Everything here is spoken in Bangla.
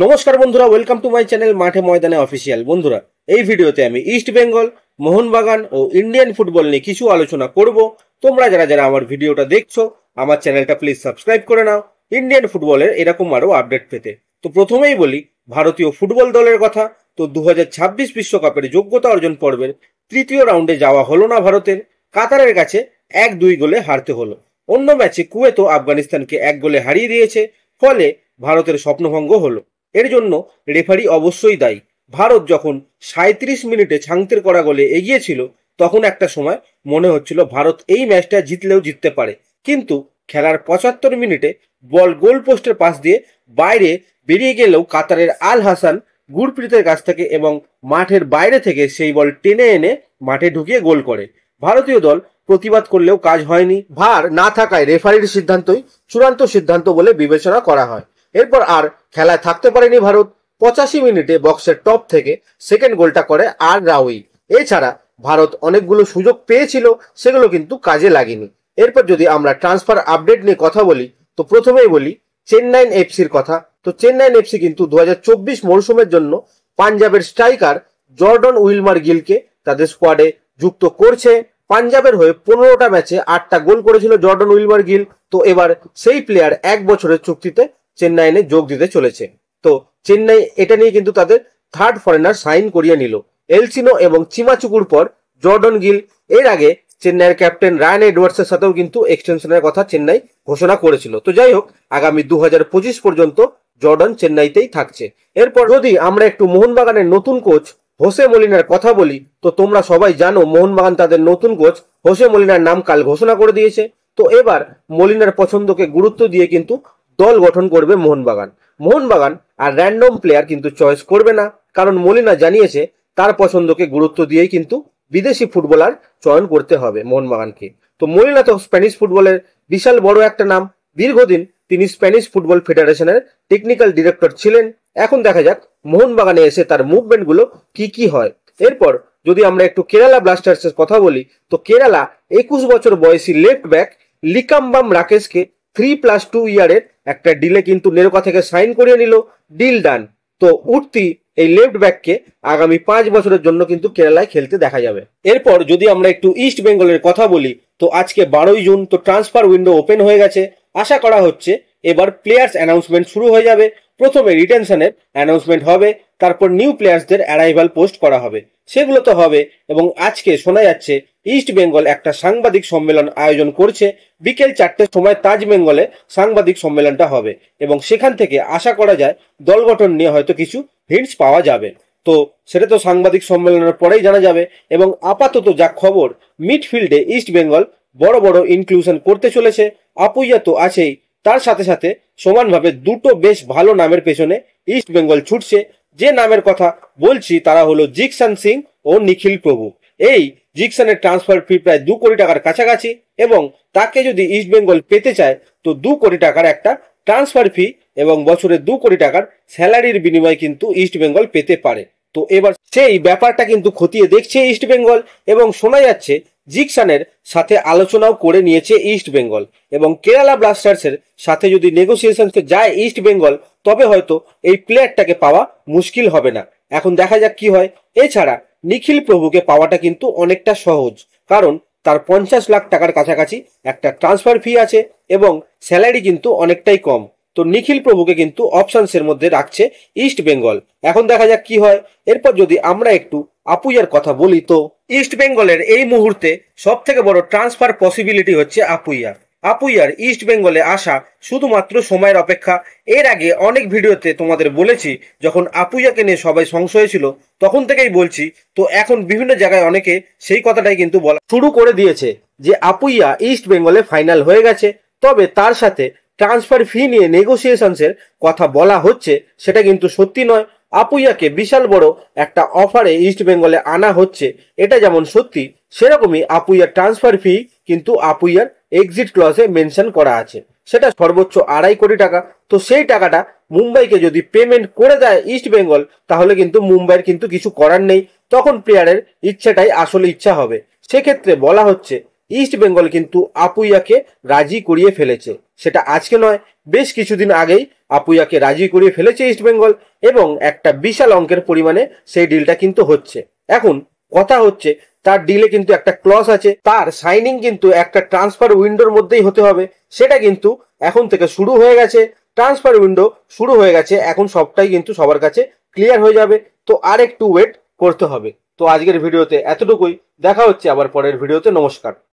নমস্কার বন্ধুরা, ওয়েলকাম টু মাই চ্যানেল মাঠে ময়দানে অফিসিয়াল। বন্ধুরা, এই ভিডিওতে আমি ইস্ট বেঙ্গল, মোহনবাগান ও ইন্ডিয়ান ফুটবল নিয়ে কিছু আলোচনা করব। তোমরা যারা যারা আমার ভিডিওটা দেখছো, আমার চ্যানেলটা প্লিজ সাবস্ক্রাইব করে নাও ইন্ডিয়ান ফুটবলের এরকম আরো আপডেট পেতে। তো প্রথমেই বলি ভারতীয় ফুটবল দলের কথা। তো 2026 বিশ্বকাপের যোগ্যতা অর্জন পর্বের তৃতীয় রাউন্ডে যাওয়া হলো না ভারতের। কাতারের কাছে 1-2 গোলে হারতে হলো। অন্য ম্যাচে কুয়েতও আফগানিস্তানকে 1 গোলে হারিয়ে দিয়েছে, ফলে ভারতের স্বপ্নভঙ্গ হলো। এর জন্য রেফারি অবশ্যই দায়ী। ভারত যখন 37 মিনিটে ছাংতের করা গোলে এগিয়ে ছিল, তখন একটা সময় মনে হচ্ছিল ভারত এই ম্যাচটা জিতলেও জিততে পারে। কিন্তু খেলার 75 মিনিটে বল গোল পোস্টের পাশ দিয়ে বাইরে বেরিয়ে গেলেও কাতারের আল হাসান গুরপ্রীতের কাছ থেকে এবং মাঠের বাইরে থেকে সেই বল টেনে এনে মাঠে ঢুকিয়ে গোল করে। ভারতীয় দল প্রতিবাদ করলেও কাজ হয়নি। ভার না থাকায় রেফারির সিদ্ধান্তই চূড়ান্ত সিদ্ধান্ত বলে বিবেচনা করা হয়। এরপর আর খেলায় থাকতে পারেনি ভারত। 85 মিনিটে বক্সের টপ থেকে সেকেন্ড গোলটা করে আর রাউই। এছাড়া ভারত অনেকগুলো সুযোগ পেয়েছিল, সেগুলো কিন্তু কাজে লাগেনি। এরপর যদি আমরা ট্রান্সফার আপডেট নিয়ে কথা বলি, তো প্রথমেই বলি চেন্নাইন এফসির কথা। তো চেন্নাইন এফসি কিন্তু 2024 মরশুমের জন্য পাঞ্জাবের স্ট্রাইকার জর্ডন উইলমার গিলকে তাদের স্কোয়াডে যুক্ত করছে। পাঞ্জাবের হয়ে 15টা ম্যাচে 8টা গোল করেছিল জর্ডন উইলমার গিল। তো এবার সেই প্লেয়ার 1 বছরের চুক্তিতে চেন্নাইনে যোগ দিতে চলেছে। তো চেন্নাই এটা নিয়ে কিন্তু তাদের থার্ড ফরেনার সাইন করিয়ে নিল। এলসিনো এবং চিমাচুকুর পর জর্ডন গিল। এর আগে চেন্নাইয়ের ক্যাপ্টেন রায়ান এডওয়ার্ডসের সাথেও কিন্তু এক্সটেনশনের কথা চেন্নাই ঘোষণা করেছিল। তো যাই হোক, আগামী 2025 পর্যন্ত জর্ডন চেন্নাইতেই থাকছে। এরপর যদি আমরা একটু মোহনবাগানের নতুন কোচ হোসে মলিনার কথা বলি, তো তোমরা সবাই জানো মোহনবাগান তাদের নতুন কোচ হোসে মলিনার নাম কাল ঘোষণা করে দিয়েছে। তো এবার মলিনার পছন্দকে গুরুত্ব দিয়ে কিন্তু দল গঠন করবে মোহনবাগান। মোহনবাগান আর র্যান্ডম প্লেয়ার কিন্তু চয়েস করবে না, কারণ মলিনা জানিয়েছে তার পছন্দকে গুরুত্ব দিয়েই কিন্তু বিদেশি ফুটবলার চয়ন করতে হবে মোহনবাগানকে। তো মলিনা তো স্প্যানিশ ফুটবলের বিশাল বড় একটা নাম। দীর্ঘদিন তিনি স্প্যানিশ ফুটবল ফেডারেশনের টেকনিক্যাল ডিরেক্টর ছিলেন। এখন দেখা যাক মোহনবাগানে এসে তার মুভমেন্ট গুলো কি হয়। এরপর যদি আমরা একটু কেরালা ব্লাস্টার্সের কথা বলি, তো কেরালা 21 বছর বয়সী লেফট ব্যাক লিকাম্বাম রাকেশকে 3+2 ইয়ারের একটা ডিলে কিন্তু নেরোকা থেকে সাইন করিয়ে নিল। Deal done. তো উঠতি এই লেফট ব্যাককে আগামী 5 বছরের জন্য কিন্তু কেরালায় খেলতে দেখা যাবে। এরপর যদি আমরা একটু ইস্ট বেঙ্গলের কথা বলি, তো আজকে 12ই জুন, তো ট্রান্সফার উইন্ডো ওপেন হয়ে গেছে। আশা করা হচ্ছে এবার প্লেয়ার্স অ্যানাউন্সমেন্ট শুরু হয়ে যাবে। প্রথমে রিটেনশনের অ্যানাউন্সমেন্ট হবে, তারপর নিউ প্লেয়ার্সদের অ্যারাইভাল পোস্ট করা হবে। সেগুলো তো হবে, এবং আজকে শোনা যাচ্ছে ইস্ট বেঙ্গল একটা সাংবাদিক সম্মেলন আয়োজন করছে। বিকেল 4টের সময় তাজ বেঙ্গলে সাংবাদিক সম্মেলনটা হবে, এবং সেখান থেকে আশা করা যায় দল গঠন নিয়ে হয়তো কিছু হিন্টস পাওয়া যাবে। তো সেটা তো সাংবাদিক সম্মেলনের পরেই জানা যাবে। এবং আপাতত যা খবর, মিডফিল্ডে ইস্ট বেঙ্গল বড় বড় ইনক্লুশন করতে চলেছে। আপুইয়া তো আছেই, তার সাথে সাথে সমানভাবে দুটো বেশ ভালো নামের পেছনে ইস্ট বেঙ্গল ছুটছে। যে নামের কথা বলছি তারা হলো জিকসান সিং ও নিখিল প্রভু। এই জিকসানের ট্রান্সফার ফি প্রায় 2 কোটি টাকার কাছাকাছি, এবং তাকে যদি ইস্ট বেঙ্গল পেতে চায় তো 2 কোটি টাকার একটা ট্রান্সফার ফি এবং বছরে 2 কোটি টাকার স্যালারির বিনিময়ে কিন্তু ইস্ট বেঙ্গল পেতে পারে। তো এবার সেই ব্যাপারটা কিন্তু খতিয়ে দেখছে ইস্ট বেঙ্গল, এবং শোনা যাচ্ছে জিকসানের সাথে আলোচনাও করে নিয়েছে ইস্ট বেঙ্গল। এবং কেরালা ব্লাস্টার্সের সাথে যদি নেগোসিয়েশনকে যায় ইস্ট বেঙ্গল, তবে হয়তো এই প্লেয়ারটাকে পাওয়া মুশকিল হবে না। এখন দেখা যাক কি হয়। এছাড়া নিখিল প্রভুকে পাওয়াটা কিন্তু অনেকটা সহজ, কারণ তার 50 লাখ টাকার কাছাকাছি একটা ট্রান্সফার ফি আছে এবং স্যালারি কিন্তু অনেকটাই কম। তো নিখিল প্রভুকে কিন্তু অপশনসের মধ্যে রাখছে ইস্ট বেঙ্গল। এখন দেখা যাক কি হয়। এরপর যদি আমরা একটু আপুইয়ার কথা বলি, তো ইস্ট বেঙ্গলের এই মুহূর্তে সব থেকে বড় ট্রান্সফার পসিবিলিটি হচ্ছে আপুইয়া। আপুইয়ার ইস্ট বেঙ্গলে আসা শুধুমাত্র সময়ের অপেক্ষা। এর আগে অনেক ভিডিওতে তোমাদের বলেছি, যখন আপুইয়াকে নিয়ে সবাই সংশয় ছিল তখন থেকেই বলছি। তো এখন বিভিন্ন জায়গায় অনেকে সেই কথাটাই কিন্তু বলা শুরু করে দিয়েছে যে আপুইয়া ইস্ট বেঙ্গলে ফাইনাল হয়ে গেছে। তবে তার সাথে ট্রান্সফার ফি নিয়ে নেগোসিয়েশনসের কথা বলা হচ্ছে, সেটা কিন্তু সত্যি নয়। আপুইয়াকে বিশাল বড় একটা অফারে ইস্ট বেঙ্গলে আনা হচ্ছে, এটা যেমন সত্যি, সেরকমই আপুইয়ার ট্রান্সফার ফি কিন্তু আপুইয়ার এক্সিট ক্লজে মেনশন করা আছে। সেটা সর্বোচ্চ 2.5 কোটি টাকা। তো সেই টাকাটা মুম্বাইকে যদি পেমেন্ট করে দেয় ইস্ট বেঙ্গল, তাহলে কিন্তু মুম্বাইয়ের কিন্তু কিছু করার নেই। তখন প্লেয়ারের ইচ্ছাটাই আসলে ইচ্ছা হবে। সেক্ষেত্রে বলা হচ্ছে ইস্ট বেঙ্গল কিন্তু আপুইয়াকে রাজি করিয়ে ফেলেছে। সেটা আজকে নয়, বেশ কিছুদিন আগেই আপুইয়াকে রাজি করিয়ে ফেলেছে ইস্টবেঙ্গল এবং একটা বিশাল অঙ্কের পরিমাণে সেই ডিলটা কিন্তু হচ্ছে। এখন কথা হচ্ছে তার ডিলে কিন্তু একটা ক্লজ আছে, তার সাইনিং কিন্তু একটা ট্রান্সফার উইন্ডোর মধ্যেই হতে হবে। সেটা কিন্তু এখন থেকে শুরু হয়ে গেছে, ট্রান্সফার উইন্ডো শুরু হয়ে গেছে, এখন সবটাই কিন্তু সবার কাছে ক্লিয়ার হয়ে যাবে। তো আর একটু ওয়েট করতে হবে। তো আজকের ভিডিওতে এতটুকুই, দেখা হচ্ছে আবার পরের ভিডিওতে। নমস্কার।